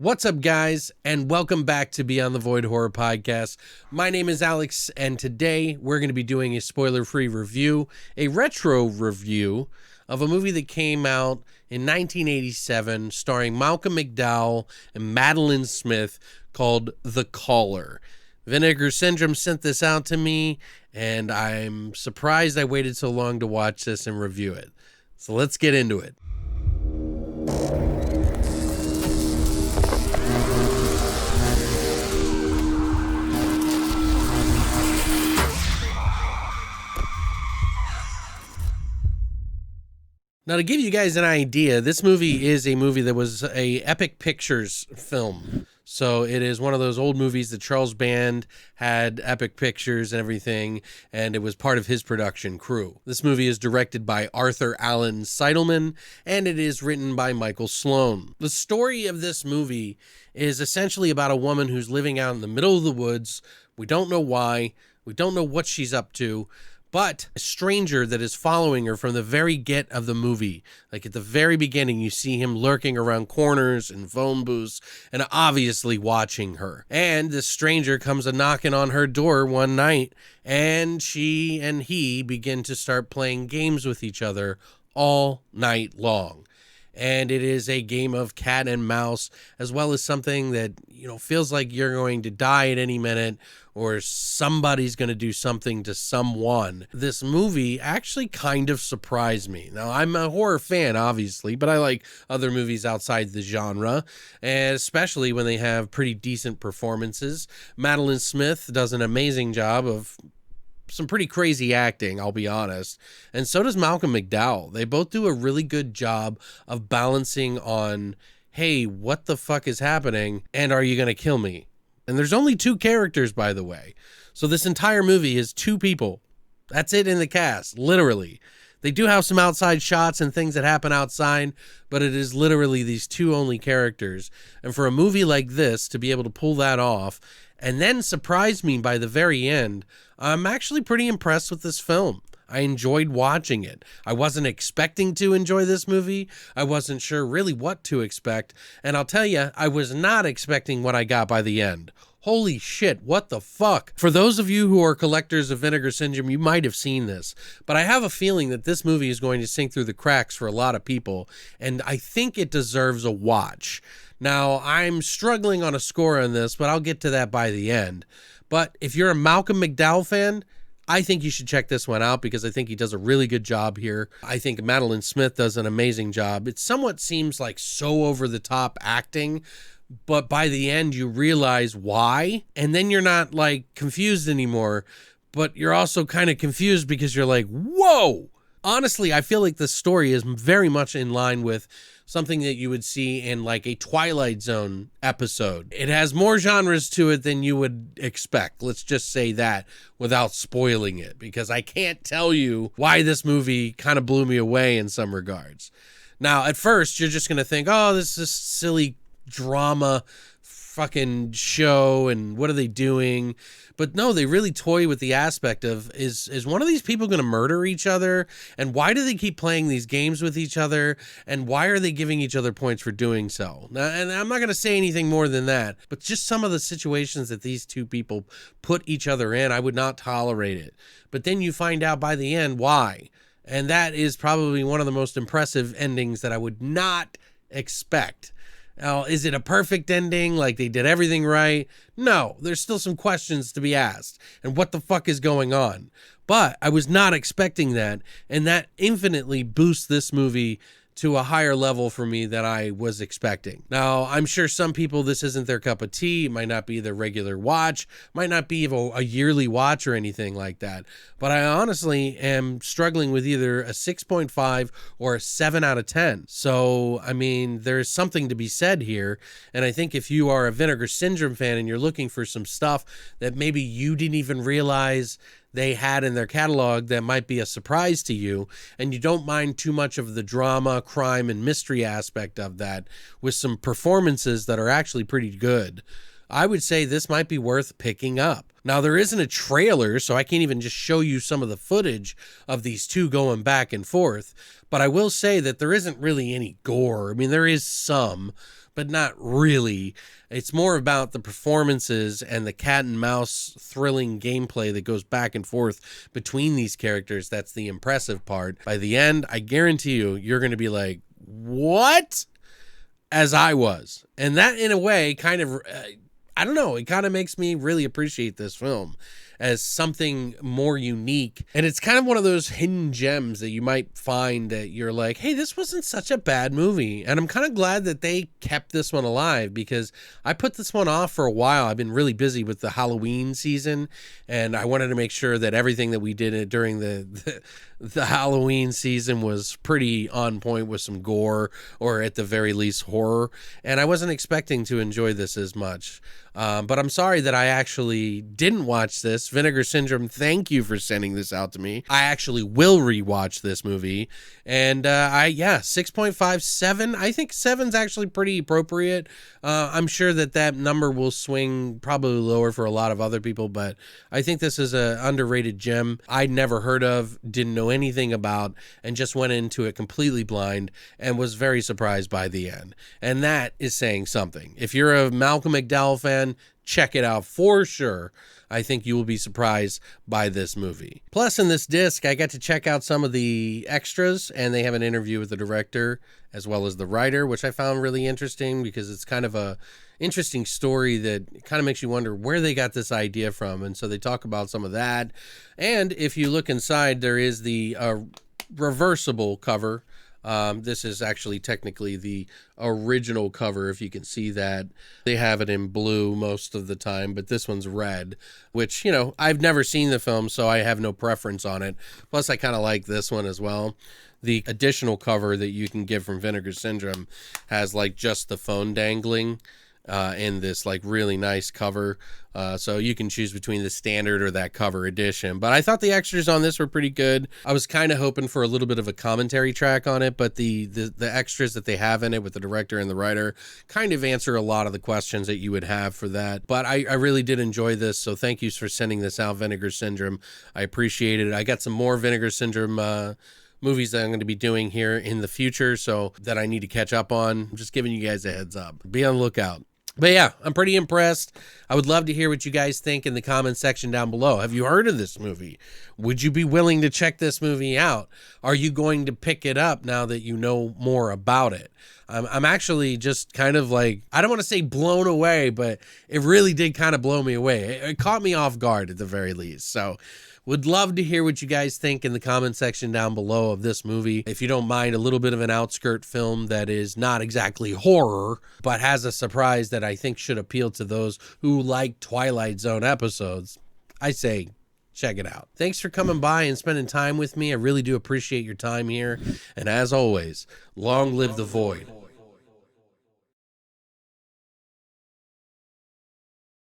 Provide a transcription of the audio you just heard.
What's up, guys, and welcome back to Beyond the Void Horror Podcast. My name is Alex, and today we're going to be doing a spoiler-free review, a retro review of a movie that came out in 1987 starring Malcolm McDowell and Madeline Smith called The Caller. Vinegar Syndrome sent this out to me, and I'm surprised I waited so long to watch this and review it. So let's get into it. Now, to give you guys an idea, this movie is a movie that was a Epic Pictures film. So it is one of those old movies that Charles Band had Epic Pictures and everything, and it was part of his production crew. This movie is directed by Arthur Allen Seidelman, and it is written by Michael Sloan. The story of this movie is essentially about a woman who's living out in the middle of the woods. We don't know why. We don't know what she's up to. But a stranger that is following her from the very get of the movie. Like at the very beginning, you see him lurking around corners and phone booths and obviously watching her. And this stranger comes a knocking on her door one night, and she and he begin to start playing games with each other all night long. And it is a game of cat and mouse, as well as something that, feels like you're going to die at any minute or somebody's going to do something to someone. This movie actually kind of surprised me. Now, I'm a horror fan, obviously, but I like other movies outside the genre, and especially when they have pretty decent performances. Madeline Smith does an amazing job of some pretty crazy acting, I'll be honest. And so does Malcolm McDowell. They both do a really good job of balancing on, hey, what the fuck is happening? And are you going to kill me? And there's only two characters, by the way. So this entire movie is two people. That's it in the cast, literally. They do have some outside shots and things that happen outside, but it is literally these two only characters. And for a movie like this to be able to pull that off and then surprise me by the very end, I'm actually pretty impressed with this film. I enjoyed watching it. I wasn't expecting to enjoy this movie. I wasn't sure really what to expect. And I'll tell you, I was not expecting what I got by the end. Holy shit, what the fuck? For those of you who are collectors of Vinegar Syndrome, you might have seen this, but I have a feeling that this movie is going to sink through the cracks for a lot of people, and I think it deserves a watch. Now, I'm struggling on a score on this, but I'll get to that by the end. But if you're a Malcolm McDowell fan, I think you should check this one out because I think he does a really good job here. I think Madeline Smith does an amazing job. It somewhat seems like so over the top acting, but by the end you realize why, and then you're not like confused anymore, but you're also kind of confused because you're like, whoa! Honestly, I feel like the story is very much in line with something that you would see in like a Twilight Zone episode. It has more genres to it than you would expect. Let's just say that without spoiling it, because I can't tell you why this movie kind of blew me away in some regards. Now, at first, you're just going to think, oh, this is silly drama fucking show and what are they doing? But no, they really toy with the aspect of is one of these people going to murder each other, and why do they keep playing these games with each other, and why are they giving each other points for doing so? Now, and I'm not going to say anything more than that, but just some of the situations that these two people put each other in, I would not tolerate it. But then you find out by the end why, and that is probably one of the most impressive endings that I would not expect. Now, is it a perfect ending? Like they did everything right? No, there's still some questions to be asked. And what the fuck is going on? But I was not expecting that. And that infinitely boosts this movie to a higher level for me than I was expecting. Now, I'm sure some people, this isn't their cup of tea. It might not be their regular watch. Might not be a yearly watch or anything like that. But I honestly am struggling with either a 6.5 or a 7 out of 10. So, I mean, there's something to be said here. And I think if you are a Vinegar Syndrome fan and you're looking for some stuff that maybe you didn't even realize they had in their catalog that might be a surprise to you, and you don't mind too much of the drama, crime, and mystery aspect of that, with some performances that are actually pretty good, I would say this might be worth picking up. Now, there isn't a trailer, so I can't even just show you some of the footage of these two going back and forth, but I will say that there isn't really any gore. I mean, there is some, but not really. It's more about the performances and the cat and mouse thrilling gameplay that goes back and forth between these characters. That's the impressive part. By the end, I guarantee you, you're going to be like, what? As I was. And that, in a way, kind of, I don't know, it kind of makes me really appreciate this film as something more unique. And it's kind of one of those hidden gems that you might find that you're like, hey, this wasn't such a bad movie. And I'm kind of glad that they kept this one alive, because I put this one off for a while. I've been really busy with the Halloween season, and I wanted to make sure that everything that we did during the Halloween season was pretty on point with some gore, or at the very least horror. And I wasn't expecting to enjoy this as much. But I'm sorry that I actually didn't watch this. Vinegar Syndrome, thank you for sending this out to me. I actually will rewatch this movie. And 6.57. I think 7's actually pretty appropriate. I'm sure that number will swing probably lower for a lot of other people, but I think this is an underrated gem I'd never heard of, didn't know anything about, and just went into it completely blind and was very surprised by the end. And that is saying something. If you're a Malcolm McDowell fan, check it out for sure. I think you will be surprised by this movie. Plus, in this disc, I got to check out some of the extras, and they have an interview with the director as well as the writer, which I found really interesting, because it's kind of a interesting story that kind of makes you wonder where they got this idea from. And so they talk about some of that. And if you look inside, there is the reversible cover. This is actually technically the original cover, if you can see that. They have it in blue most of the time, but this one's red, which, you know, I've never seen the film, so I have no preference on it. Plus, I kind of like this one as well. The additional cover that you can get from Vinegar Syndrome has like just the phone dangling in this like really nice cover. So you can choose between the standard or that cover edition. But I thought the extras on this were pretty good. I was kind of hoping for a little bit of a commentary track on it, but the extras that they have in it with the director and the writer kind of answer a lot of the questions that you would have for that. But I really did enjoy this, so thank you for sending this out, Vinegar Syndrome. I appreciate it. I got some more Vinegar Syndrome movies that I'm going to be doing here in the future, so that I need to catch up on. I'm just giving you guys a heads up. Be on the lookout. But yeah, I'm pretty impressed. I would love to hear what you guys think in the comments section down below. Have you heard of this movie? Would you be willing to check this movie out? Are you going to pick it up now that you know more about it? I'm actually just kind of like, I don't want to say blown away, but it really did kind of blow me away. It caught me off guard at the very least. So would love to hear what you guys think in the comment section down below of this movie. If you don't mind, a little bit of an outskirt film that is not exactly horror, but has a surprise that I think should appeal to those who like Twilight Zone episodes, I say check it out. Thanks for coming by and spending time with me. I really do appreciate your time here. And as always, long live the void.